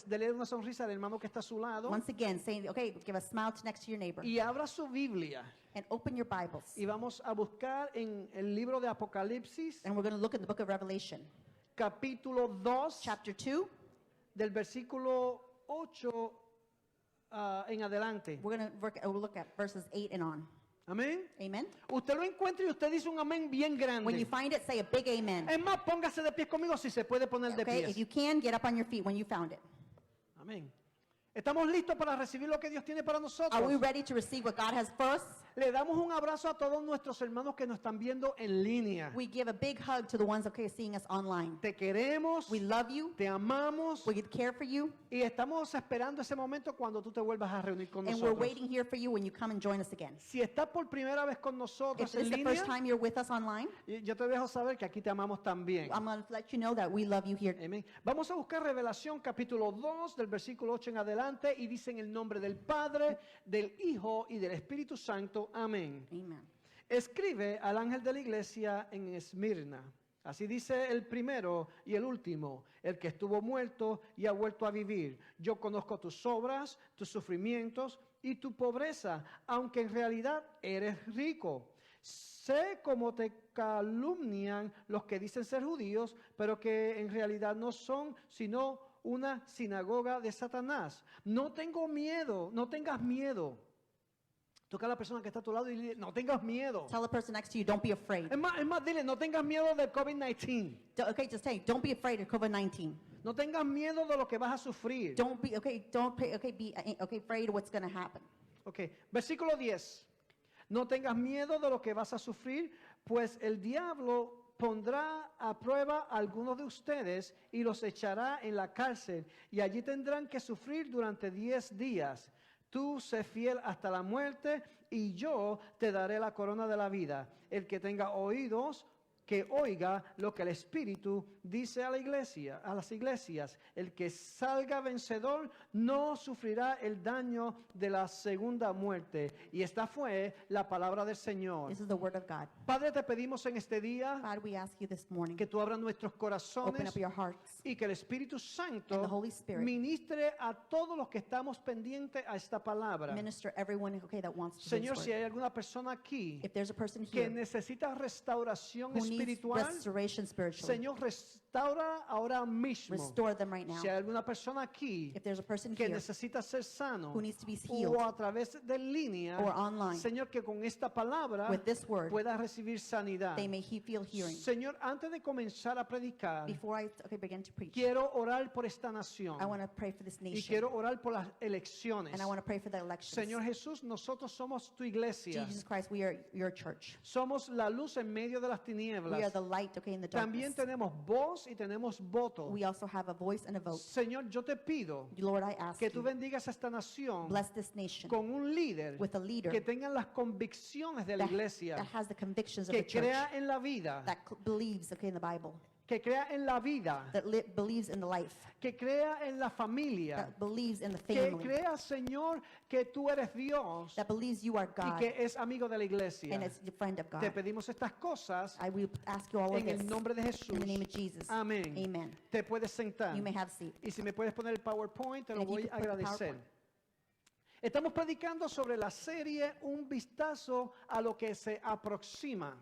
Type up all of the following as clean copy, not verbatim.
Dele una sonrisa al hermano que está a su lado. Once again, saying, okay, give a smile next to your neighbor. Y abra su Biblia. And open your Bibles. Y vamos a buscar en el libro de Apocalipsis, And we're going to look at the book of Revelation. capítulo 2, Chapter 2. del versículo 8 en adelante. We're going to look at verses 8 and on. Amén. Amen. Usted lo encuentra y usted dice un amén bien grande. When you find it, say a big amen. Es más, póngase de pie conmigo si se puede poner de Okay, if you pie. can, get up on your feet when you found it. Amén. ¿Estamos listos para recibir lo que Dios tiene para nosotros? Are we ready to receive what God has for us? Le damos un abrazo a todos nuestros hermanos que nos están viendo en línea. We give a big hug to the ones seeing us online. Te queremos, We love you. te amamos We care for you. y estamos esperando ese momento cuando tú te vuelvas a reunir con And we're nosotros. waiting here for you when you come and join us again. Si estás por primera vez con If nosotros this en is the first línea, time you're with us online, yo te dejo saber que aquí te amamos también. I'm going to let you know that we love you here. Amén. Vamos a buscar Revelación capítulo 2 del versículo 8 en adelante y dice en el nombre del Padre, del Hijo y del Espíritu Santo. Amén. Amen. Escribe al ángel de la iglesia en Esmirna. Así dice el primero y el último, el que estuvo muerto y ha vuelto a vivir. Yo conozco tus obras, tus sufrimientos y tu pobreza, aunque en realidad eres rico. Sé cómo te calumnian los que dicen ser judíos, pero que en realidad no son sino una sinagoga de Satanás. No tengo miedo, no tengas miedo. Toca a la persona que está a tu lado y dile, no tengas miedo. Tell the person next to you, don't be afraid. Es más, dile, no tengas miedo del COVID-19. Okay, just say, don't be afraid of COVID-19. No tengas miedo de lo que vas a sufrir. Don't be afraid of what's going to happen. Ok, versículo 10. No tengas miedo de lo que vas a sufrir, pues el diablo pondrá a prueba a algunos de ustedes y los echará en la cárcel y allí tendrán que sufrir durante 10 días. Tú sé fiel hasta la muerte y yo te daré la corona de la vida. El que tenga oídos, que oiga lo que el Espíritu dice a la iglesia, a las iglesias. El que salga vencedor no sufrirá el daño de la segunda muerte. Y esta fue la palabra del Señor. This is the word of God. Padre, te pedimos en este día God, we ask you this morning, que tú abras nuestros open corazones up your hearts. y que el Espíritu And the Santo Holy Spirit ministre a todos los que estamos pendientes a esta palabra. Minister everyone that wants to Señor, hear si this hay word. alguna persona aquí If there's a person que here necesita restauración who needs espiritual, restoration spiritually, Señor, restaura ahora mismo. restore them right now. Si hay alguna persona aquí If there's a person que here necesita ser sano who needs to be healed o a través de línea, or online, Señor, que con esta palabra with this word, pueda recibir sanidad. they may feel hearing. Señor, antes de comenzar a predicar, Before I begin to preach, quiero orar por esta nación I want to pray for this y nation. quiero orar por las elecciones. And I want to pray for the elections. Señor Jesús, nosotros somos tu iglesia. Jesus Christ, we are your church. Somos la luz en medio de las We are tinieblas. the light, in the También darkness. tenemos voz y tenemos voto. We also have a voice and a vote. Señor, yo te pido Lord, I ask que tú you, bendigas a esta nación bless this nation con un líder with a leader que tenga las convicciones de la that iglesia, has the convictions of que the church, crea en la vida, that believes, in the Bible, que crea en la vida, that believes in the life, que crea en la familia, that believes in the que family, crea, Señor, que tú eres Dios that believes you are y God que es amigo de la iglesia. and is the friend of Te God. pedimos estas cosas I will ask you all of en el this nombre de Jesús. in the name of Jesus. Amén. Amen. Te puedes sentar. You may have a seat. Y si me puedes poner el PowerPoint, te And lo if you voy could a put the agradecer. PowerPoint. Estamos predicando sobre la serie Un vistazo a lo que se aproxima.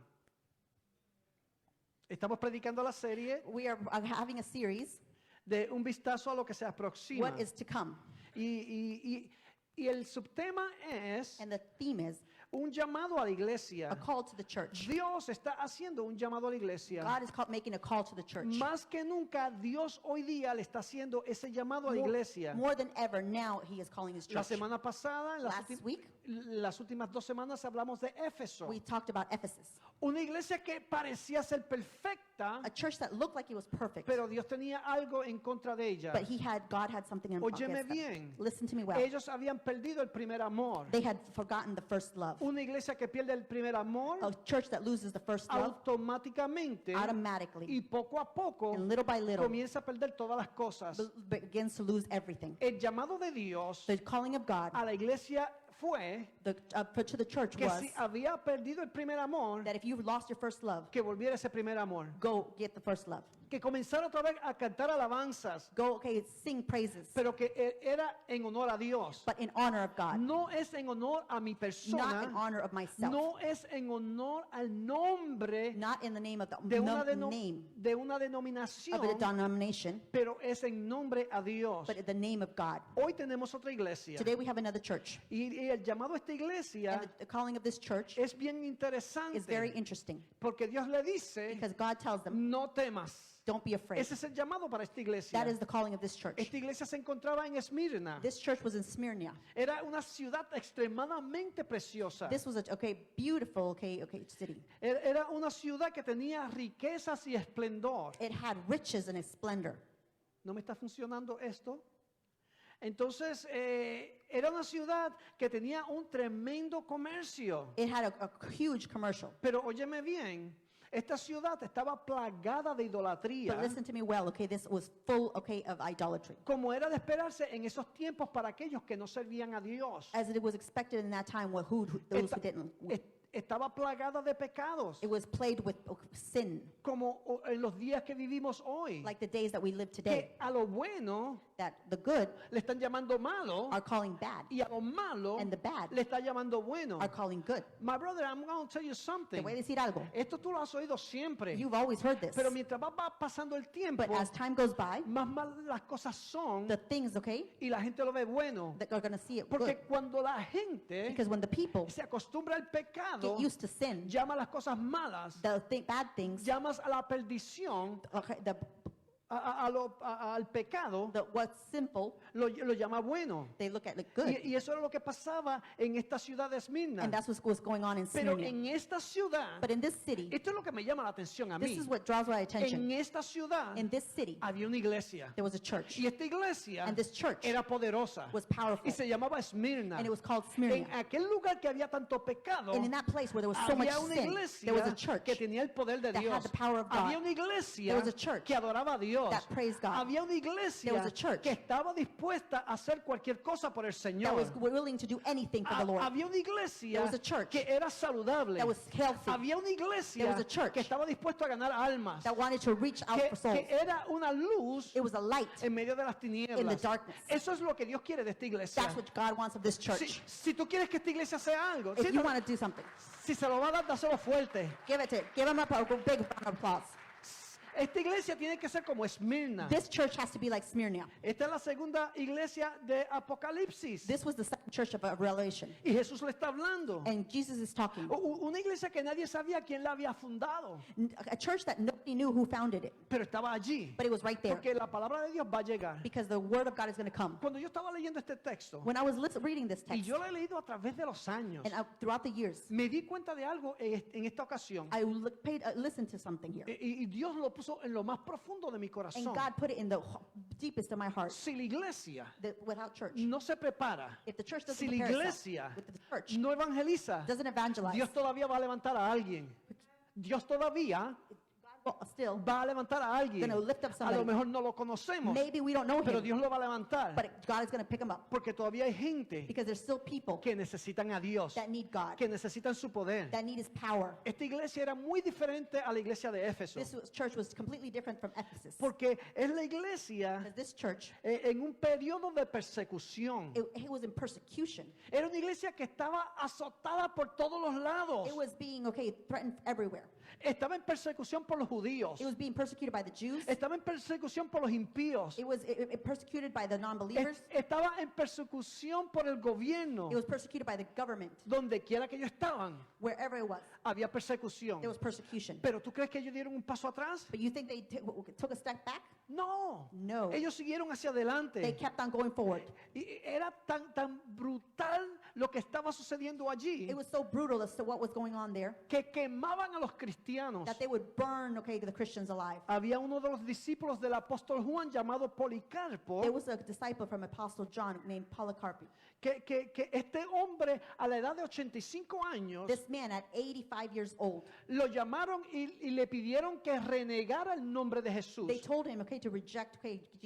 Estamos predicando la serie We are having a series, de Un vistazo a lo que se aproxima. What is to come? Y el subtema es And the theme is un llamado a la a iglesia. call to the church. Dios está haciendo un llamado a la iglesia. God is making a call to the church. Más que nunca, Dios hoy día le está haciendo ese llamado a la iglesia. More than ever, now He is calling His La church. semana pasada, en Last week, las últimas 2 semanas, hablamos de Éfeso. we talked about Ephesus, Una iglesia que parecía ser perfecta, a church that looked like it was perfect, pero Dios tenía algo en contra de ella. but God had something in Óyeme against them. bien. Listen to me well. Ellos habían perdido el primer amor. They had forgotten the first love. Una iglesia que pierde el primer amor, A church that loses the first love, automáticamente automatically, y poco a poco and little by little, comienza a perder todas las cosas. begins to lose everything. El llamado de Dios The calling of God a la iglesia fue to the church que was si había perdido el primer amor, that if you've lost your first love, que volviera ese primer amor. go get the first love. que comenzara otra vez a cantar alabanzas, Go, okay, sing praises, pero que era en honor a Dios. but in honor of God, No es en honor a mi not in persona, honor of myself, no es en honor al nombre not in the name of the de una, name de una of a denominación, denomination, pero es en nombre a Dios. but in the name of God. Hoy tenemos otra iglesia Today we have another church, y el llamado a esta iglesia and the calling of this church es bien is very interesante interesting porque Dios le dice, because God tells them, no temas. don't be afraid. Ese es el llamado para esta iglesia. That is the calling of this church. Esta iglesia se encontraba en Esmirna. This church was in Smyrna. Era una ciudad extremadamente preciosa. This was a beautiful city. Era una ciudad que tenía riquezas y esplendor. It had riches and splendor. ¿No me está funcionando esto? Entonces, era una ciudad que tenía un tremendo comercio. It had a huge commercial. Pero óyeme bien, esta ciudad estaba plagada de idolatría, But listen to me well, this was full, of idolatry. como era de esperarse en esos tiempos para aquellos que no servían a Dios. As it was expected in that time, those who didn't. Estaba plagada de pecados, It was plagued with sin, como en los días que vivimos hoy, like the days that we live today, que a lo bueno that the good le están llamando malo are calling bad, y a lo malo and the bad le está llamando bueno. are calling good. My brother, I'm going to tell you Te something. voy a decir algo. Esto tú lo has oído siempre, You've always heard this. pero mientras va pasando el tiempo, But as time goes by, más malas las cosas son the things, y la gente lo ve bueno. that are going to see it Porque good. cuando la gente Because when the people se acostumbra al pecado, get used to sin, llama las cosas malas, bad things, llamas a la perdición, al pecado, what's simple, lo llama bueno. they look at it good. Y eso era lo que pasaba en esta ciudad de Esmirna. And that's what was going on in Pero Smyrna. en esta ciudad, But in this city, esto es lo que me llama la atención a this mí. is what draws my attention. En esta ciudad In this city, había una iglesia. there was a church. Y esta iglesia And this church era poderosa. was powerful. Y se llamaba Esmirna. And it was called En Smyrna. aquel lugar que había tanto pecado, And in that place where there was so much había una sin, iglesia there was a church que tenía el poder de that Dios. had the power of God. Había una iglesia There was a church que adoraba a Dios. that praised God. Había una There iglesia was a church que estaba dispuesta a hacer cualquier cosa por el that Señor. was willing to do anything for the Lord. Había una iglesia There was a church que era saludable. that was healthy, Había una iglesia There was a church que estaba dispuesta a ganar almas. that wanted to reach out for souls. Que era una luz It was a light. en medio de las tinieblas. in the darkness. Eso es lo que Dios quiere de esta iglesia. That's what God wants of this Si, church. si tú quieres que esta iglesia sea algo, If you want to do something, si se lo va a dar, dáselo fuerte. give him a big round of applause. Esta iglesia tiene que ser como Esmirna. This church has to be like Smyrna. Esta es la segunda iglesia de Apocalipsis. This was the second church of Revelation. Y Jesús le está hablando. And Jesus is talking. Una iglesia que nadie sabía quién la había fundado, A church that nobody knew who founded it, pero estaba allí. but it was right there Porque la palabra de Dios va a llegar. because the word of God is going to come. Cuando yo estaba leyendo este texto, When I was reading this y text, yo lo he leído a través de los años, and throughout the years, me di cuenta de algo en esta ocasión. I listened to something here. Y Dios lo puso en lo más profundo de mi And corazón. God put it in the deepest of my heart. Si la iglesia Without church, no se prepara, if the church si doesn't la prepare itself iglesia with the church, no evangeliza, doesn't evangelize, Dios todavía va a levantar a alguien. Dios todavía well, still, va a levantar a alguien. gonna lift up A somebody. lo mejor no lo conocemos, maybe we don't know pero him, Dios lo va a levantar. but God is going to pick him up Porque todavía hay gente because there's still people que necesitan a Dios, that need God, que necesitan su poder. that need his power. Esta iglesia era muy diferente a la iglesia de Éfeso, Church was completely different from Ephesus. porque es la iglesia Because this church, en un periodo de persecución. it was in persecution. Era una iglesia que estaba azotada por todos los lados. It was being, threatened everywhere. Estaba en persecución por los judíos. It was being persecuted by the Jews. Estaba en persecución por los impíos. It was persecuted by the non-believers. Estaba en persecución por el gobierno. It was persecuted by the government. Donde quiera que ellos estaban, Wherever it was, había persecución. there was persecution. Pero ¿tú crees que ellos dieron un paso atrás? But you think they took a step back? No. No. Ellos siguieron hacia They adelante. kept on going forward. Y era tan brutal lo que estaba sucediendo allí It was so brutal as to what was going on there que quemaban a los cristianos. that they would burn, the Christians alive. Había uno de los discípulos del apóstol Juan llamado Policarpo, There was a disciple from Apostle John named Polycarp. que este hombre a la edad de 85 años This man at 85 years old, lo llamaron y le pidieron que renegara el nombre de Jesús. they told him, to reject,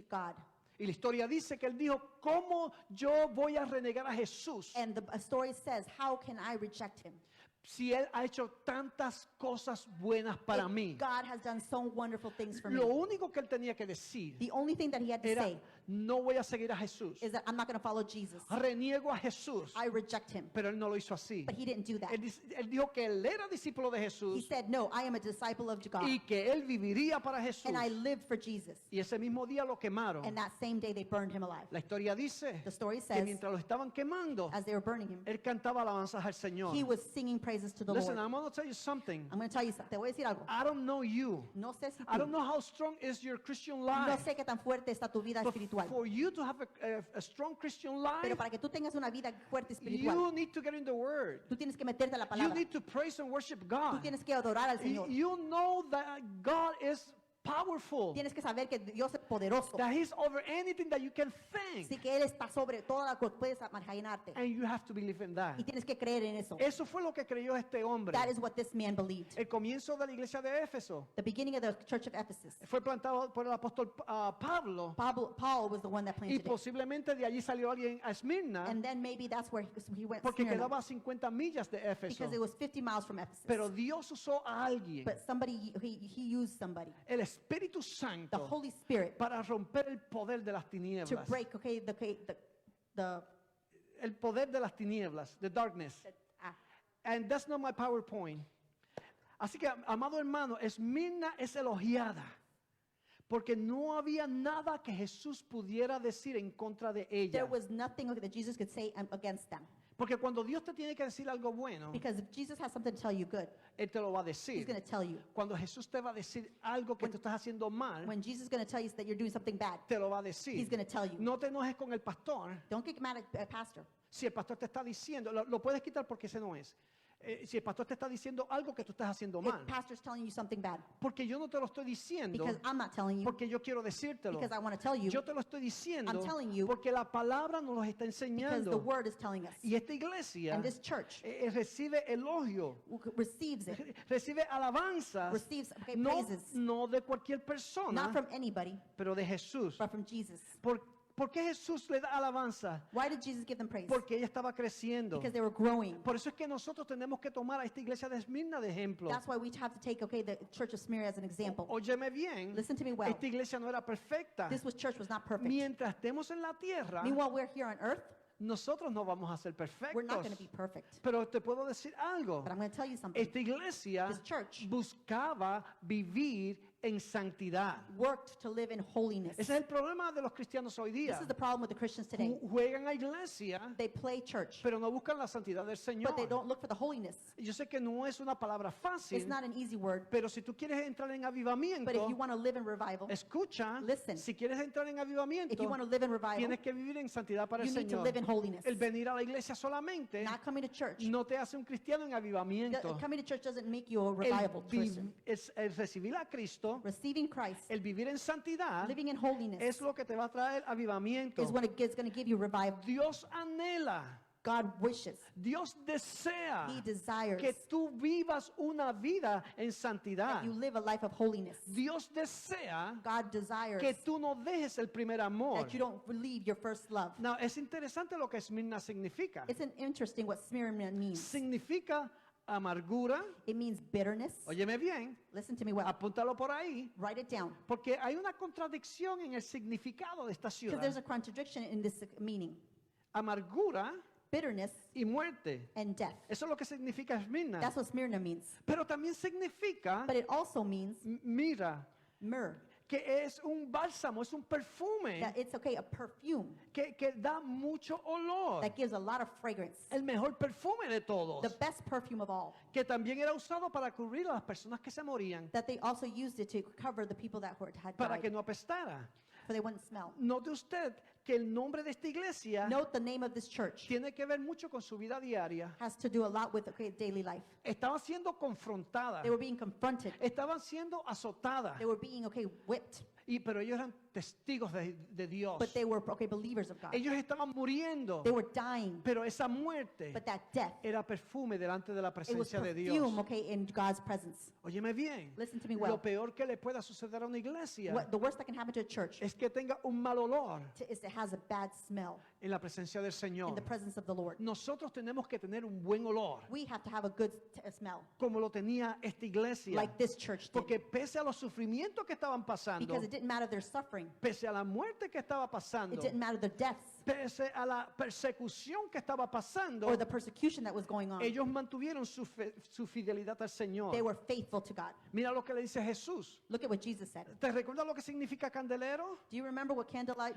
God. Y la historia dice que él dijo, ¿cómo yo voy a renegar a Jesús And the story says, how can I reject him? si Él ha hecho tantas cosas buenas para If mí, God has done so wonderful things for me. lo único que Él tenía que decir The only thing that he had to era, say no voy a seguir a Jesús, is that I'm not going to follow Jesus. reniego a Jesús, I reject him. pero Él no lo hizo así. But he didn't do that. Él dijo que Él era discípulo de He Jesús said, no, I am a disciple of God. y que Él viviría para Jesús. And I live for Jesus. Y ese mismo día lo quemaron. And that same day they burned him alive. La historia dice The story que says, mientras lo estaban quemando, as they were burning him, Él cantaba alabanzas al Señor. he was singing praises to the Listen, Lord. I'm going to tell you something. I'm going to tell you something. Te voy a decir algo. I don't know you. No sé si I don't tú, know how strong is your Christian no life. sé qué tan fuerte está tu vida But espiritual. for you to have a strong Christian Pero life, para que tú tengas una vida fuerte you espiritual, need to get in the Word. tú tienes que meterte a la You palabra. need to praise and worship Tú God. tienes que adorar al Señor. You know that God is powerful, Tienes que saber que Dios es poderoso. that He's over anything that you can think. Así que Él está sobre todo lo que puedes imaginarte. And you have to believe in that. Y tienes que creer en eso. Eso fue lo que creyó este hombre. That is what this man believed. El comienzo de la iglesia de Éfeso The beginning of the church of Ephesus. fue plantado por el apóstol Pablo, Paul was the one that y planted it. posiblemente de allí salió alguien a Esmirna, And then maybe that's where he went, porque Smyrna, quedaba a 50 millas de Éfeso. because it was 50 miles from Ephesus. Pero Dios usó a alguien, But somebody, he used somebody, el Espíritu the Santo, Holy Spirit, para romper el poder de las to tinieblas. break, the El poder de las tinieblas, the darkness. And that's not my PowerPoint. Así que, amado hermano, Esmirna es elogiada porque no había nada que Jesús pudiera decir en contra de there ella. was nothing that Jesus could say against them. Porque cuando Dios te tiene que decir algo bueno, Because if Jesus has something to tell you good, Él te lo va a he's decir. going to tell you. Cuando Jesús te va a decir algo que tú estás haciendo mal, When Jesus is going to tell you that you're doing something bad, te lo va a he's decir. going to tell you. No te enojes con el pastor. Don't get mad at a pastor. Si el pastor te está diciendo, lo puedes quitar porque ese no es. Si el pastor te está diciendo algo que tú estás haciendo mal. If pastor's telling you something bad, Porque yo no te lo estoy diciendo because I'm not telling you, porque yo quiero decírtelo. because I want to tell you, Yo te lo estoy diciendo I'm telling you porque la palabra nos lo está because the enseñando. word is telling us. Y esta iglesia And this church recibe elogio, receives it, recibe alabanzas, receives no, praises, no de cualquier persona, not from anybody, pero de Jesús. but from Jesus. ¿Por qué Jesús le da alabanza? Why did Jesus give them praise? Porque ella estaba creciendo. Because they were growing. Por eso es que nosotros tenemos que tomar a esta iglesia de Esmirna de ejemplo. That's why we have to take, the church of Smyrna as an example. Óyeme bien, Listen to me well. esta iglesia no era perfecta. This church was not perfect. Mientras estemos en la tierra, Meanwhile, we're here on earth. nosotros no vamos a ser We're not perfectos. going to be perfect. Pero te puedo decir algo. But I'm going to tell you something. Esta iglesia This church buscaba vivir en santidad. worked to live in holiness. Ese es el problema de los cristianos hoy día. This is the problem with the Christians today. Juegan a iglesia, They play church, pero no buscan la santidad del Señor. but they don't look for the holiness. Yo sé que no es una palabra It's fácil, not an easy word, pero si tú quieres entrar en but if avivamiento, you want to live in revival, escucha, Listen. si quieres entrar en if avivamiento, you want to live in revival, tienes que vivir en santidad para el you need to Señor. live in holiness. El venir a la iglesia solamente Not coming to church. no te hace un cristiano en avivamiento. Coming to church doesn't make you a revival Christian. El recibir a Cristo, Receiving Christ, el vivir en santidad, living in holiness, es lo que te va a traer avivamiento. is what it's going to give you revival. Dios anhela, God wishes, Dios desea He desires que tú vivas una vida en santidad. that you live a life of holiness. Dios desea God desires que tú no dejes el primer amor. that you don't leave your first love. No, es interesante lo que Esmirna significa. It's interesting what Smyrna means. Significa amargura. It means bitterness. Óyeme bien, Listen to me well. apúntalo por ahí, Write it down. porque hay una contradicción en el significado de esta Because there's ciudad. a contradiction in this meaning. Amargura Bitterness y muerte. and death. Eso es lo que significa Esmirna. That's what Smyrna means. Pero también significa, But it also means mira, myrrh. que es un bálsamo, es un perfume That it's okay, a perfume que da mucho olor. that gives a lot of fragrance. El mejor perfume de todos. The best perfume of all. Que también era usado para cubrir a las personas que se morían, That they also used it to cover the people that had para que died, no apestara. so they wouldn't smell. Note usted que el nombre de esta iglesia Note the name of this church tiene que ver mucho con su vida diaria. has to do a lot with daily life. Estaban siendo confrontadas, They were being confronted. estaban siendo azotadas, They were being whipped. pero ellos testigos de Dios. but they were, believers of God. Ellos estaban muriendo, They were dying, pero esa muerte but that death, era perfume delante de la it was presencia de Dios. perfume, in God's presence. Óyeme bien, Listen to me lo well. peor que le pueda suceder a una iglesia The worst that can happen to a church es que tenga un mal olor is it has a bad smell en la presencia del in Señor. the presence of the Lord. Nosotros tenemos que tener un buen olor, We have to have a good smell, como lo tenía esta iglesia, like this church did. porque pese a los sufrimientos que estaban pasando, Because it didn't matter their suffering, pese a la muerte que estaba pasando, it didn't matter their deaths, pese a la persecución que estaba pasando, or the persecution that was going on. ellos mantuvieron su fidelidad al Señor. They were faithful to God. Mira lo que le dice Jesús. Look at what Jesus said. ¿Te recuerdas lo que significa candelero? Do you remember what candlelight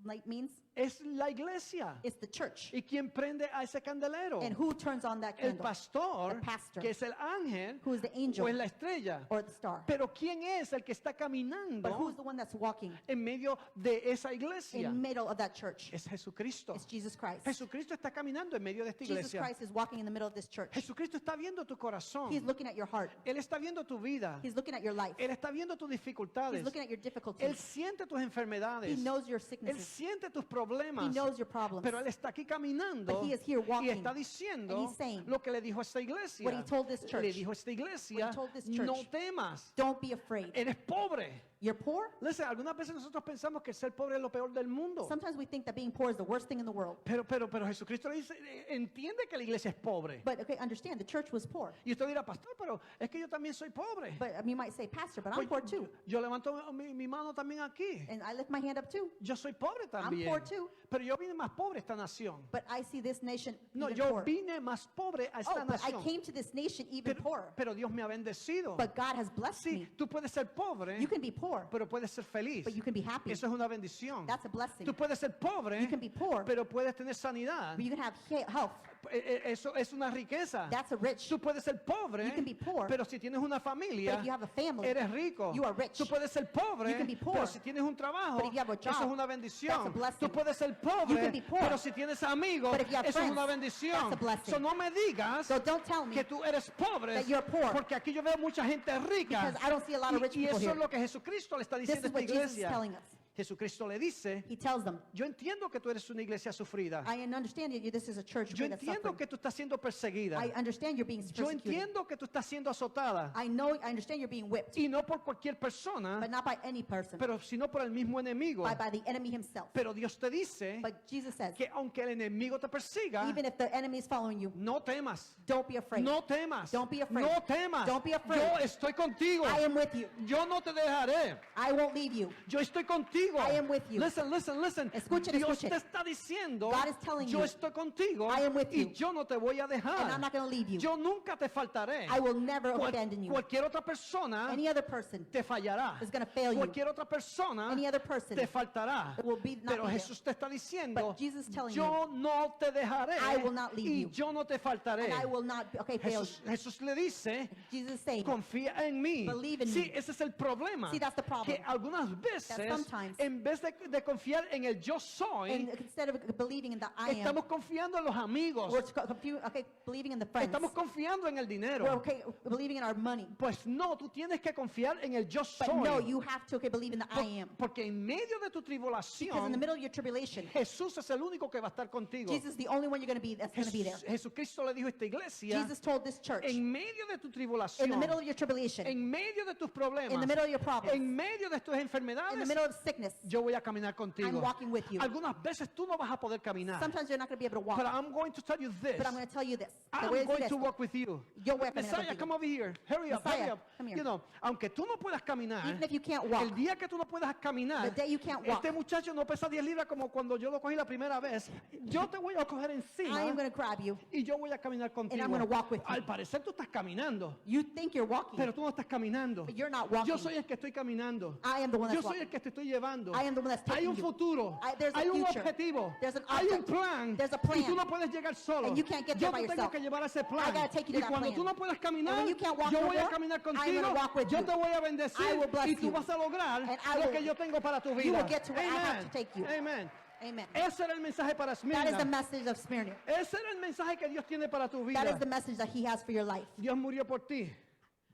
light means? Es la iglesia. It's the church. ¿Y quién prende a ese candelero? And who turns on that El candle? pastor, The pastor. que es el ángel, Who is the o angel es la estrella. or the star? Pero ¿quién es el que está But caminando who's the one that's walking en medio de esa iglesia? in the middle of that church? Es Jesucristo. It's Jesus Christ. Jesucristo está caminando en medio de esta Jesus iglesia. Christ is walking in the middle of this church. Jesucristo está viendo tu corazón. He's looking at your heart. Él está viendo tu vida. He's looking at your life. Él está viendo tus He's dificultades. looking at your Él difficulties. siente tus He enfermedades. knows your Él sicknesses. siente tus He problemas. knows your problems. Pero Él está aquí caminando But he is here y walking, está and diciendo he's saying lo que le dijo a esta iglesia. what he told this church. Le dijo a esta iglesia, What he told this church. no temas, Don't be afraid. eres pobre. You're poor? Listen, algunas veces nosotros pensamos que ser pobre es lo peor del mundo. Sometimes we think that being poor is the worst thing in the world. Pero Jesucristo le dice, entiende que la iglesia es pobre. But understand, the church was poor. Y usted dirá, pastor, pero es que yo también soy pobre. But you might say, Pastor, but I'm Pues poor too. yo levanto mi mano también aquí. And I lift my hand up too. Yo soy pobre también. poor too. Pero yo vine más pobre a esta nación. But I see this nation No, even yo poor. vine más pobre a esta Oh, but I nación. came to this nation even poorer. Pero Dios me ha bendecido. But God has blessed Sí, me. tú puedes ser pobre, You can be poor, pero puedes ser feliz. but you can be happy. Eso es una bendición. That's a blessing. Tú puedes ser pobre, You can be poor, pero puedes tener sanidad. but you can have health. Eso es una riqueza. That's a rich. Tú puedes ser pobre, You can be poor, pero si tienes una But familia, if you have a family, eres rico. you are rich. Tú puedes ser pobre, You can be poor, pero si tienes un trabajo, but if you have a job, eso es una that's a bendición. blessing. Tú puedes ser You pobre, can be poor, pero si tienes amigos, but if you have eso es friends, una bendición. that's a blessing. So no me digas So don't tell me, que tú eres pobre, that you're poor, porque aquí yo veo mucha gente rica. because I don't see a lot of rich Y people eso here. es lo que Jesucristo le está This diciendo a is what esta Jesus is iglesia. telling us. Jesucristo le dice, He tells them, yo entiendo que tú eres una iglesia sufrida. I understand that this is a church Yo that's entiendo suffering. que tú estás siendo perseguida. I understand you're being Yo persecuted. entiendo que tú estás siendo azotada. I understand you're being whipped, Y no por cualquier persona, but not by any person, pero sino por el mismo enemigo. by the enemy himself. Pero Dios te dice But Jesus says, que aunque el enemigo te persiga, even if the enemy is following you, no temas. don't be afraid. No temas. Don't be afraid. No temas. Don't be afraid. Yo estoy contigo. I am with you. Yo no te dejaré. I won't leave you. Yo estoy contigo. I am with you. Listen, listen, listen. Escuchen, Dios escuchen. te está diciendo, God is telling yo you, estoy contigo I am with y you. yo no te voy a And I'm dejar. not going to leave you. Yo nunca te faltaré. I will never abandon you. Cualquier otra persona Any other person te fallará. is going to fail you. Cualquier otra persona Any other person te faltará. will be not Pero be there. Jesús te está diciendo, But Jesus is telling yo no te dejaré I will not leave y you. yo no te faltaré. And I will not fail you. Jesús le dice, Jesus is saying, confía en mí. Believe in Sí, me. ese es el problema. See, that's the problem. Que algunas veces, sometimes- en vez de confiar en el yo soy, and instead of believing in the I am, estamos confiando en los amigos. we're believing in the friends. Estamos confiando en el dinero. We're believing in our money. Pues no, tú tienes que confiar en el yo soy. But no, you have to believe in the I am. Porque en medio de tu Because in the tribulación, middle of your tribulation, Jesús es el único que va a estar contigo. Jesus is the only one that's going to be there. Jesucristo le dijo a esta iglesia, Jesus told this church, en medio de tu in tribulación, the middle of your tribulation, en medio de tus problemas, in the middle of your problems, en medio de tus in the enfermedades, middle of sickness, yo voy a caminar contigo. I'm walking with you. Algunas veces tú no vas a poder caminar. Sometimes you're not going to be able to walk. But I'm going to tell you this. But I'm going to tell you this. Te I'm voy a decir going to esto. walk with you. Yo voy a caminar Messiah, contigo. come over here. Hurry up, Messiah, hurry up. come here. You know, aunque tú no puedas caminar, Even if you can't walk, el día que tú no puedas caminar, the day you can't walk, este muchacho no pesa 10 libras como cuando yo lo cogí la primera vez. Yo te voy a coger encima I am going to grab you. y yo voy a caminar contigo. I'm gonna walk with you. Al parecer tú estás caminando, You think you're walking, pero tú no estás caminando. but you're not walking. Yo soy el que estoy caminando. I am the one Yo that's soy el walking. que te estoy llevando. I am the one that's Hay taking un you. futuro. There's a Hay un future. objetivo. There's an Hay un object. plan. There's a Y tú plan. no puedes llegar solo. And you can't get Yo there by te tengo yourself. que llevar a ese plan. I gotta take you to Y that cuando plan. tú no puedas caminar, And when you can't walk yo no voy a more, caminar I'm contigo. gonna walk with Yo you. te voy a bendecir. I will bless Y tú you. vas a lograr And I lo will- que yo tengo para tu vida. you will get to where I have Amen. to take you. Amen. Amen. Ese era el mensaje para That is the Esmirna. message of Smyrna. Ese era el mensaje que Dios tiene para tu That is vida. the message that he has for your life. Dios murió por ti.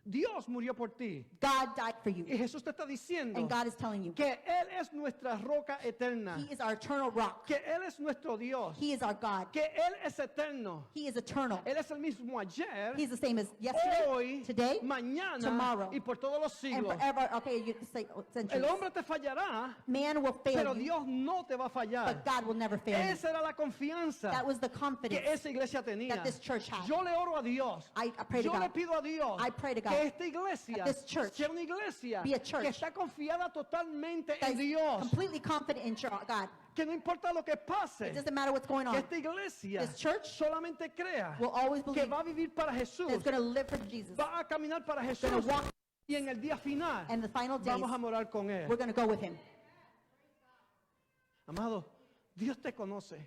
Dios murió por ti. God died for you. Y Jesús te está diciendo And God is telling you, que Él es nuestra roca eterna, He is our eternal rock. que Él es nuestro Dios, He is our God. que Él es eterno. He is eternal. Él es el mismo ayer, He's the same as yesterday, hoy, today, mañana tomorrow, y por todos los and siglos. forever. Okay, you can say El centuries. hombre te fallará, Man will fail pero you, Dios no te va a fallar. but God will never fail you. Esa era la confianza That was the que confidence esa iglesia tenía. that this church had. Yo le oro a Dios. I pray to Yo le God. pido a Dios I pray to God que esta iglesia that this church sea una iglesia be a church que está confiada totalmente that en is Dios. completely confident in God. Que no importa lo que pase, It doesn't matter what's going que on. esta iglesia This church solamente crea will always que believe va a vivir para Jesús, that it's going to live for Jesus. va a caminar para Going Jesús to walk, y en el día final and the final days, vamos a morar con Él. we're going to go with Him. Amado, Dios te conoce.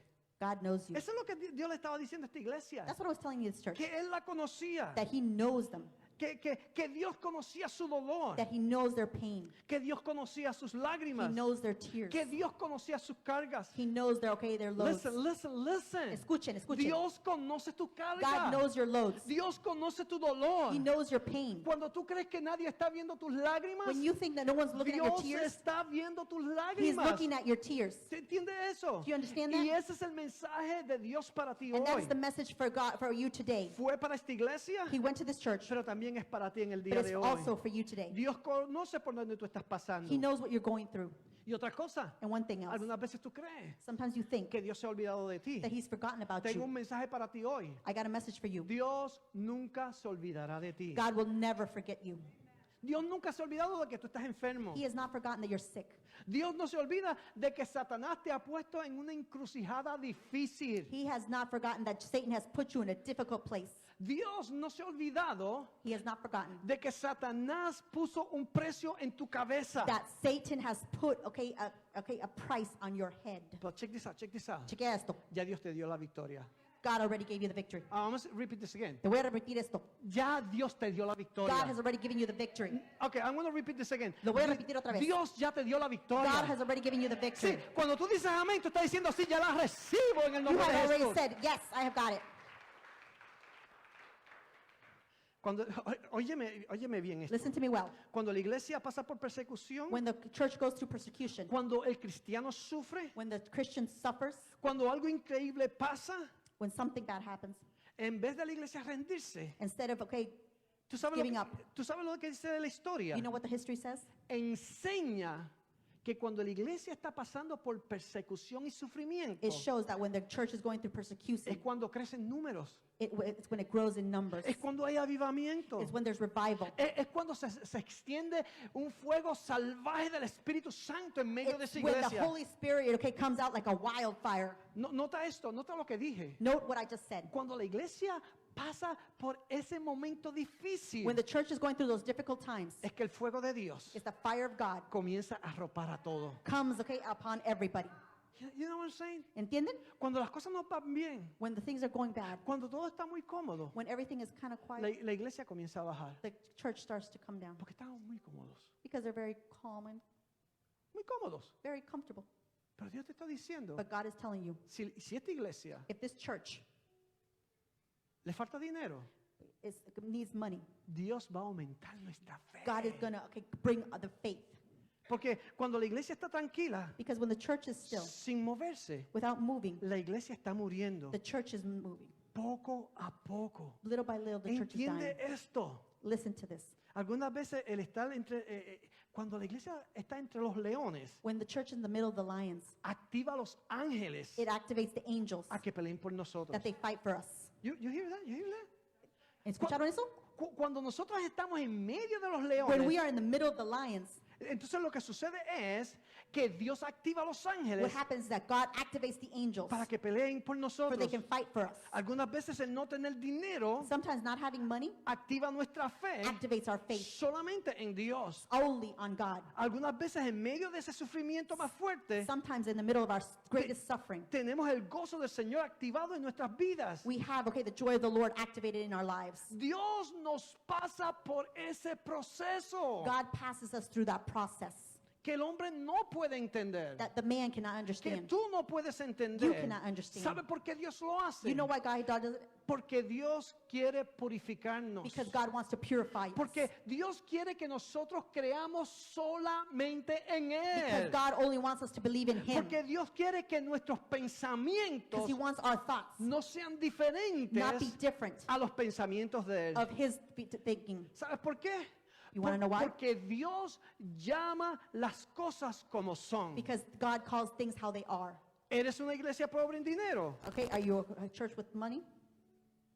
God knows you. Eso es lo que Dios le estaba diciendo a esta iglesia. That's what I was telling you, this church. Que Él la conocía. That He knows them. Que Dios conocía su dolor. That He knows their pain. Que Dios conocía sus He lágrimas. knows their tears. Que Dios conocía sus cargas. He knows their loads. Listen. Escuchen, escuchen. Dios conoce tu carga. God knows your loads. Dios conoce tu dolor. He knows your pain. Cuando tú crees que nadie está viendo tus lágrimas, When you think that no one's looking at your Dios tears, está viendo tus He's lágrimas. looking at your tears. ¿Se entiende eso? Do you understand Y that? ese es el mensaje de Dios para ti And that hoy. is the message for God, for you today. Fue para esta iglesia, He went to this church, pero también es para ti en el but día it's de hoy. also for you today. Dios conoce por donde tú estás pasando. He knows what you're going through. Y otra cosa, And one thing else, algunas veces tú crees sometimes you think que Dios se ha olvidado de ti. that He's forgotten about Tengo you. un mensaje para ti hoy. I got a message for you. Dios nunca se olvidará de ti. God will never forget you. Dios nunca se ha olvidado de que tú estás enfermo. He has not forgotten that you're sick. Dios no se olvida de que Satanás te ha puesto en una encrucijada difícil. He has not forgotten that Satan has put you in a difficult place. Dios no se ha olvidado He has not forgotten de que Satanás puso un precio en tu cabeza. that Satan has put, a price on your head. But check this out, check this out. Cheque esto. Ya Dios te dio la victoria. God already gave you the victory. Vamos a repeat this again. Te voy a repetir esto. Ya Dios te dio la victoria. God has already given you the victory. Okay, I'm going to repeat this again. Lo voy a repetir otra vez. Dios ya te dio la victoria. God has already given you the Sí, victory. cuando tú dices amén, tú estás diciendo sí, ya la recibo en el You nombre have de already Jesús. said, yes, I have got it. Cuando, óyeme bien esto. Listen to me well. Cuando la iglesia pasa por persecución, When the church goes through persecution, cuando el cristiano sufre, when the Christian suffers, cuando algo increíble pasa, when something bad happens, en vez de la iglesia rendirse, instead of, ¿tú sabes, giving lo up. que, tú sabes lo que dice la historia? you know what the history says? Enseña que cuando la iglesia está pasando por persecución y sufrimiento, It shows that when the church is going through es persecution, cuando crecen números, it's when it grows in numbers. es cuando hay avivamiento. It's when there's revival. Es cuando se extiende un fuego salvaje del Espíritu Santo en medio de It's esa when the iglesia. Holy Spirit, comes out like a wildfire. Nota esto, nota lo que dije. Note what I just said. Cuando la iglesia pasa por ese momento difícil, When the church is going through those difficult times, es que el fuego de Dios it's the fire of God comienza a arropar a todo. comes, upon everybody. You know what I'm saying? ¿Entienden? Cuando las cosas no van bien, When the things are going bad, cuando todo está muy cómodo, when everything is kind of quiet, la iglesia comienza a bajar. the church starts to come down Porque estamos muy cómodos, because they're very calm and muy cómodos. very comfortable. Pero Dios te está diciendo, But God is telling you, si esta iglesia if this church le falta dinero, needs money, Dios va a aumentar nuestra fe. God is going to bring the faith. Porque cuando la iglesia está tranquila, Because when the church is still, sin moverse, without moving, la iglesia está muriendo the church is moving. poco a poco. Little by little, the church is dying. ¿Entiende esto? Listen to this. Algunas veces el estar cuando la iglesia está entre los leones, When the church is in the middle of the lions, activa a los ángeles it activates the angels a que peleen por nosotros. that they fight for us. You hear that? You hear that? ¿Escucharon eso? Cuando nosotros estamos en medio de los When we leones, are in the middle of the lions, entonces lo que sucede es que Dios activa a los what ángeles happens is that God activates the angels para que peleen por so nosotros. they can fight for us. Algunas veces el no tener dinero Sometimes not having money activa nuestra fe activates our faith solamente en Dios. only on God. Algunas veces en medio de ese sufrimiento más fuerte, Sometimes in the middle of our greatest suffering, tenemos el gozo del Señor activado en nuestras vidas. we have, the joy of the Lord activated in our lives. Dios nos pasa por ese proceso. God passes us through that process. que el hombre no puede entender, that the man cannot que understand. tú no puedes You entender. cannot understand. ¿Sabe por qué Dios lo hace? You know why God does it? Porque Dios quiere purificarnos. Because God wants to purify us. Porque Dios quiere que nosotros creamos solamente en Because Él. God only wants us to believe in Him. Porque Dios quiere que nuestros Because pensamientos He wants our thoughts no sean not be diferentes different a los pensamientos de Él. of His thinking. ¿Sabes por qué? You wanna know why? Porque Dios llama las cosas como son. Because God calls things how they are. ¿Eres una iglesia pobre en dinero? Okay, are you a church with money?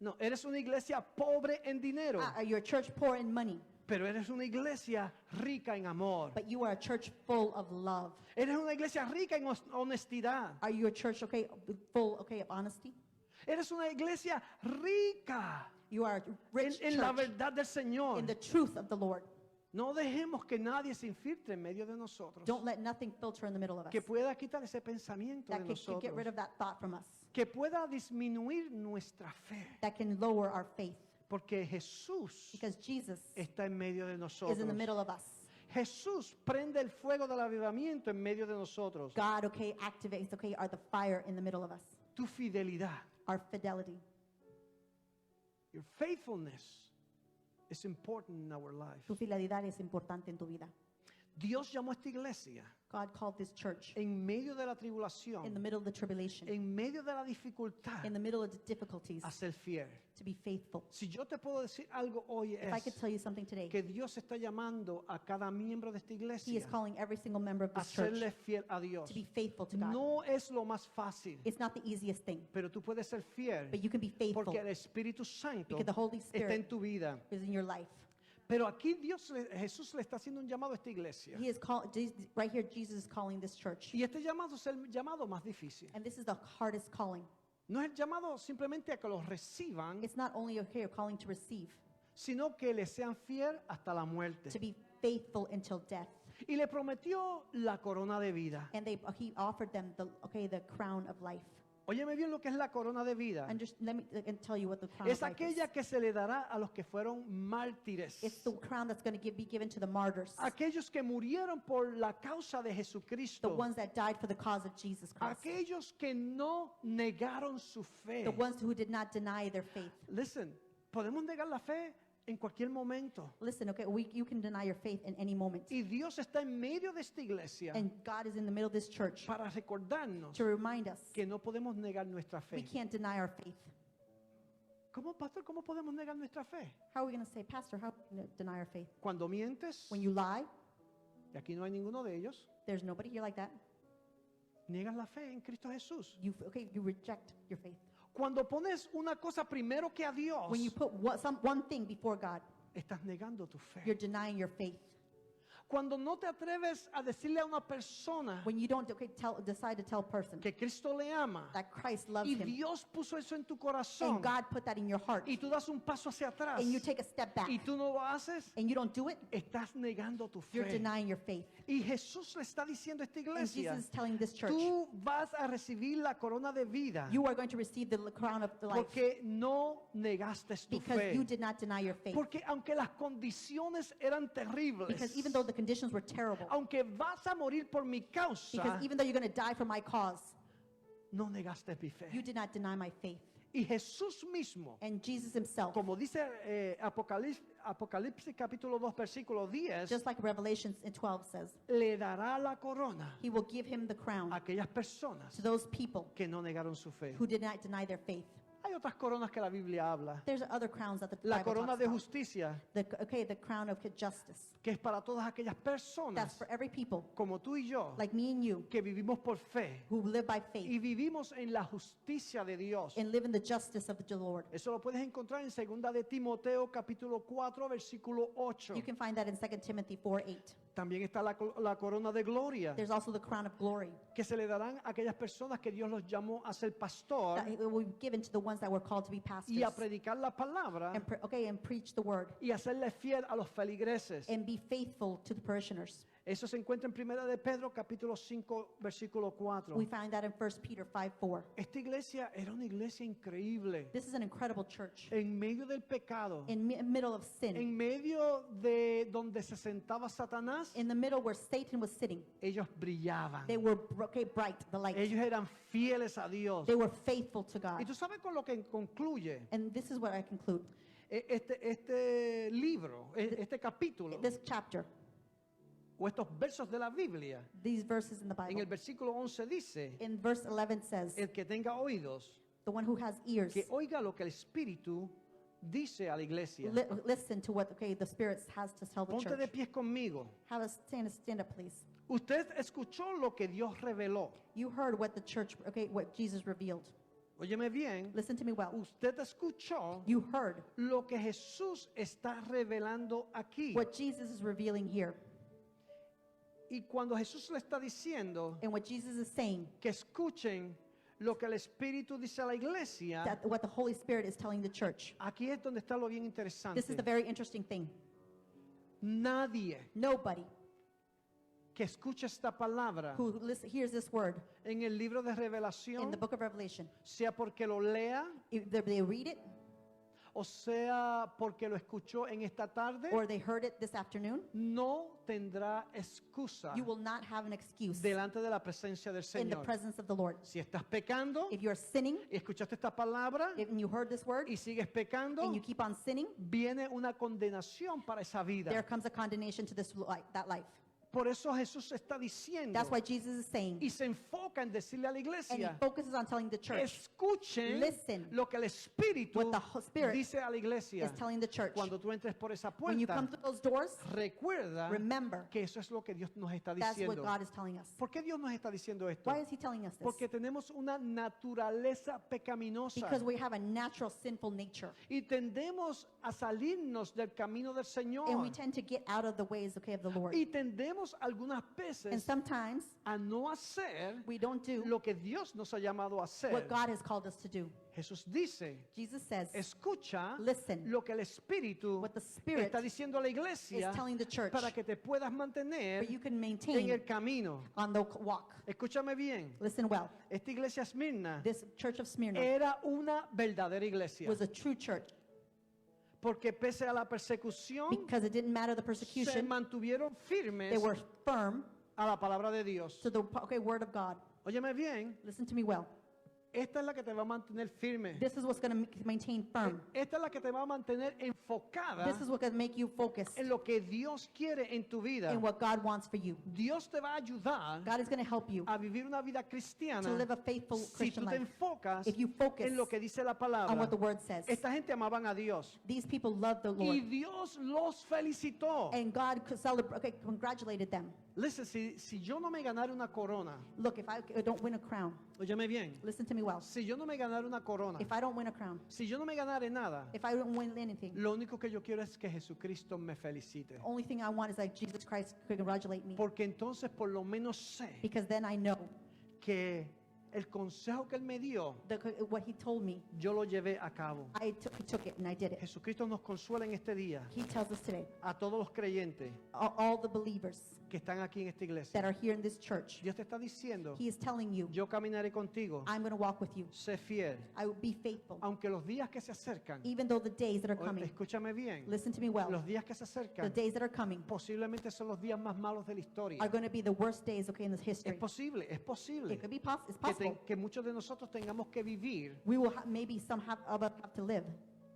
No, eres una iglesia pobre en dinero. Are you a church poor in money? Pero eres una iglesia rica en amor. But you are a church full of love. Eres una iglesia rica en honestidad. Are you a church, okay, full, okay, of honesty? Eres una iglesia rica You are a rich en la church verdad del Señor. in the truth of the Lord. No dejemos que nadie se infiltre en medio de nosotros. Don't let nothing filter in the middle of us. Que pueda quitar ese pensamiento That de can get rid nosotros. of that thought from us. Que pueda disminuir nuestra fe. That can lower our faith. Porque Jesús Because Jesus está en medio de is nosotros. in the middle of us. Jesús prende el fuego del avivamiento en medio de nosotros. God, okay, activates, okay, are the fire in the middle of us. Tu fidelidad, Our fidelity. your faithfulness is important in our life. Tu fidelidad es importante en tu vida. Dios llamó a esta iglesia God called this church en medio de la in the tribulación, middle of the tribulation, en medio de la dificultad, in the middle of the difficulties, a ser fiel. to be faithful. Si yo te puedo decir algo hoy If I could es tell you something today, que Dios está llamando a cada miembro de esta He is iglesia calling every single member of a this church serle fiel a Dios. to be faithful to God. No es lo más fácil, It's not the easiest thing, pero tú puedes ser fiel but you can be faithful porque el Espíritu Santo because the Holy está Spirit en tu vida. is in your life. Pero aquí Jesús le está haciendo un llamado a esta iglesia. He is right here, Jesus is calling this church. Y este llamado es el llamado más difícil. And this is the hardest calling. No es el llamado simplemente a que los reciban, It's not only a calling to receive, sino que le sean fiel hasta la muerte. to be faithful until death. Y le prometió la corona de vida. And he offered them the crown of life. Óyeme bien lo que es la corona de vida. Let me tell you what the crown Es of life is. aquella que se le dará a los que fueron mártires. It's the crown that's going to be given to the martyrs, Aquellos que murieron por la causa de the Jesucristo. ones that died for the cause of Jesus Christ, Aquellos que no negaron su fe. the ones who did not deny their faith. Listen, podemos negar la fe en cualquier momento. Listen, okay, you can deny your faith in any moment. Y Dios está en medio de esta iglesia And God is in the middle of this church para recordarnos to remind us que no podemos negar nuestra we fe. can't deny our faith. ¿Cómo, pastor? ¿Cómo podemos negar nuestra fe? How are we going to say, Pastor, how are we going to deny our faith? Cuando mientes, When you lie, y aquí no hay ninguno de ellos, there's nobody here like that. niegas la fe en Cristo Jesús. You reject your faith. Cuando pones una cosa primero que a Dios, When you put one thing before God, estás negando tu you're fe. denying your faith. Cuando no te atreves a decirle a una persona When you don't decide to tell a person que Cristo le ama that Christ loves y him, Dios puso eso en tu corazón and God put that in your heart, y tú das un paso hacia atrás and you take a step back, y tú no lo haces, and you don't do it, estás negando tu you're fe. denying your faith. Y Jesús le está diciendo a esta And iglesia, Jesus is telling this church, tú vas a recibir la corona de vida you are going to receive the crown of the life porque no negaste tu because fe. you did not deny your faith. Porque aunque las condiciones eran terribles, Because even though the conditions were terrible, aunque vas a morir por mi causa, because even though you're going to die for my cause, no negaste mi fe. you did not deny my faith. Y Jesús mismo, And Jesus himself, como dice Apocalipsis capítulo 2 versículo 10, just like Revelation 12 says, le dará la corona he will give him the crown a aquellas personas to those people que no negaron su fe. who did not deny their faith. Hay otras coronas que la Biblia habla. There's other crowns that the La Bible corona talks de about. justicia, The crown of justice. que es para todas aquellas That's personas for every people, como tú y yo, like me and you, que vivimos por fe who live by y faith vivimos en la justicia de Dios. and live in the justice of the Lord. Eso lo puedes encontrar en 2 de Timoteo capítulo 4 versículo 8. You can find that in 2 Timothy 4:8. También está la corona de gloria There's also the crown of glory que se le darán a aquellas personas que Dios los llamó a ser pastor that will be given to the ones that were called to be pastors y a predicar la palabra and preach the word y hacerle fiel a los feligreses. and be faithful to the parishioners. Eso se encuentra en Primera de Pedro, capítulo 5, versículo 4. We find that in 1 Peter 5:4. Esta iglesia era una iglesia increíble. This is an incredible church. En medio del pecado, In middle of sin, en medio de donde se sentaba Satanás, in the middle where Satan was sitting, ellos brillaban. they were bright, the light. Ellos eran fieles a Dios. They were faithful to Y God. tú sabes con lo que concluye And this is what I conclude. este libro, este capítulo, This chapter, o estos versos de la Biblia. these verses in the En el Bible. versículo 11 dice, In verse 11 says, el que tenga oídos, the one who has ears, que oiga lo que el Espíritu dice a la iglesia. listen to what the Spirit has to tell the Ponte de church. pies conmigo. Have a stand up, please. Usted escuchó lo que Dios reveló. You heard what the church, what Jesus revealed. Óyeme bien. Listen to me well. Usted escuchó You heard lo que Jesús está revelando aquí. what Jesus is revealing here. Y cuando Jesús le está diciendo And what Jesus is saying, que escuchen lo que el Espíritu dice a la iglesia, that what the Holy Spirit is telling the church. aquí es donde está lo bien interesante. This is the very interesting thing. Nadie Nobody que escucha esta palabra who hears this word en el libro de in Revelación, the book of Revelation, sea porque lo lea either they read it o sea porque lo escuchó en esta tarde, or they heard it this afternoon, no tendrá excusa you will not have an excuse delante de la presencia del in the Señor. presence of the Lord. Si estás pecando If you're sinning, y escuchaste esta palabra if you heard this word y sigues pecando, and you keep on sinning, viene una condenación para esa vida. there comes a condemnation to this life, that life. Por eso Jesús está diciendo That's why Jesus is saying, y se enfoca en decirle a la and he iglesia, focuses on telling the church, escuchen listen lo que el Espíritu what the Spirit dice a la iglesia. is telling the church. Cuando tú entres por esa When you come puerta, to those doors, recuerda remember que eso es lo que Dios nos está that's what diciendo. God is telling us. ¿Por qué Dios nos está diciendo esto? Why is he telling us this? Porque tenemos una naturaleza pecaminosa Because we have a natural sinful nature. y tendemos a salirnos del camino del Señor And we tend to get out of the ways, of the Lord. y tendemos algunas And veces sometimes a no hacer we don't do lo que Dios nos ha llamado a hacer. what God has called us to do. Jesús dice, Jesus says, escucha listen lo que el Espíritu what the Spirit está diciendo a la is iglesia telling the church, para que te puedas mantener but you can en maintain el camino. on the walk. Escúchame bien, Listen well. esta iglesia Esmirna This church of Smyrna era una verdadera iglesia, was a true church porque pese a la persecución, because it didn't matter the se persecution. mantuvieron firmes They were firm a la palabra de Dios. to the word of God. Óyeme bien, Listen to me well. esta es la que te va a mantener firme. This is what's going to maintain firm. Esta es la que te va a mantener enfocada This is what's going to make you focus en lo que Dios quiere en tu vida. in what God wants for you. Dios te va a ayudar God is going to help you a vivir una vida to cristiana live a faithful si Christian tú te life enfocas if you focus en lo que dice la on palabra. what the word says. Esta gente amaban a Dios These people loved the y Lord, Dios los felicitó. and God congratulated them. Listen, si yo no me ganara una corona, Look, if I don't win a crown, óyeme bien, listen to me well. si yo no me ganara una corona, If I don't win a crown, si yo no me ganara nada, if I don't win anything, lo único que yo quiero es que Jesucristo me felicite. the only thing I want is like Jesus Christ congratulate me, Porque entonces por lo menos sé because then I know que el consejo que Él me dio, what He told me. yo lo llevé a cabo. I took it and I did it. Jesucristo nos consuela en este día He tells us today, a todos los creyentes all the believers que están aquí en esta that iglesia. are here in this church, Dios te está diciendo, He is telling you, yo caminaré contigo, I'm going to walk with you. sé fiel, I will be faithful, aunque los días que se acercan, even though the days that are coming. escúchame bien, Listen to me well. los días que se The acercan days that are coming posiblemente son los días más malos de la historia. are going to be the worst days, in this history. Es posible It could be it's que, possible. que muchos de nosotros tengamos que vivir We will maybe some have to live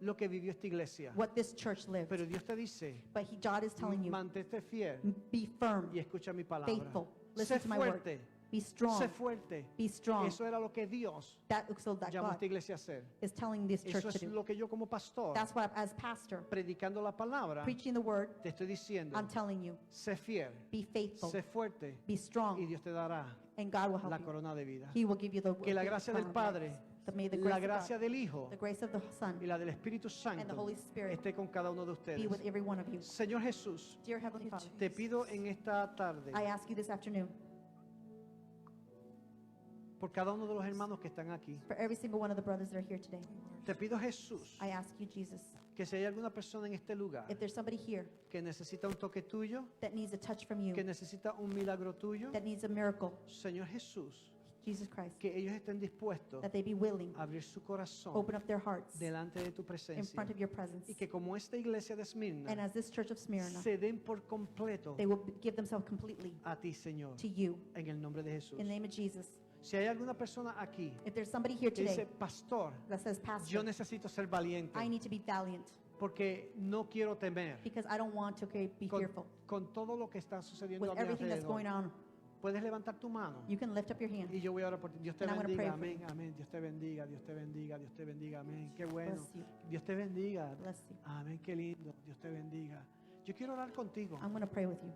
lo que vivió esta iglesia. what this church lived. Pero Dios te dice, But God is telling you, mantente fiel be firm, y escucha mi palabra. faithful. Sé Listen to my word. fuerte, Be strong. sé fuerte. Be strong. Eso era lo que Dios So that llamó a God esta iglesia a hacer. is telling this church Eso to es do. lo que yo como pastor, That's what, as pastor, predicando la palabra, preaching the word, te estoy diciendo, I'm telling you, sé fiel, be faithful, sé fuerte be y strong, Dios te dará and God will help la you. corona de vida. He will give you the Que la gracia del crown of Padre, life. That may the la grace of gracia God, del Hijo the grace of the Son, y la del Espíritu and the Santo Holy Spirit esté con cada uno de be ustedes. with every one of you. Señor Jesús, Dear Heavenly Father, te pido en esta tarde, I ask you this afternoon, por cada uno de los hermanos que están aquí. for every single one of the brothers that are here today. Te pido, Jesús, I ask you, Jesus, que si hay alguna persona en este lugar if there's somebody here que necesita un toque tuyo, that needs a touch from you, que necesita un milagro tuyo, that needs a miracle, Señor Jesús, Jesus Christ, que ellos estén dispuestos that they be willing, a abrir su corazón open up their hearts delante de tu in presencia front of your presence. y que como esta iglesia de And Esmirna as this church of Smyrna, se den por completo they will give themselves completely a ti, Señor, to you. en el nombre de Jesús. In the name of Jesus. Si hay alguna persona aquí If there's somebody here que dice, today pastor, that says, yo Pastor, necesito ser valiente I need to be valiant porque no quiero temer because I don't want to be fearful. con todo lo que está sucediendo With a mi everything that's going alrededor. on, Puedes levantar tu mano you can lift up your hand. y yo voy a orar por ti. Dios te And I'm gonna bendiga, pray for amén, amén. Dios te bendiga, Dios te bendiga, Dios te bendiga, amén. Qué bueno. Bless you. Dios te bendiga, Bless you. amén, qué lindo. Dios te bendiga. Yo quiero orar contigo I'm going to pray with you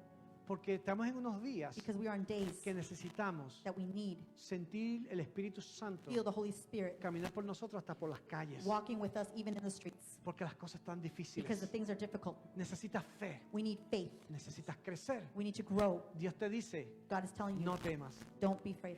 porque estamos en unos días because we are in days que necesitamos that we need sentir el Espíritu Santo feel the Holy Spirit caminar por nosotros hasta por las calles walking with us even in the streets porque las cosas están because difíciles. the things are difficult. Necesitas fe, We need faith. necesitas crecer. We need to grow. Dios te dice, God is telling you, no temas. don't be afraid.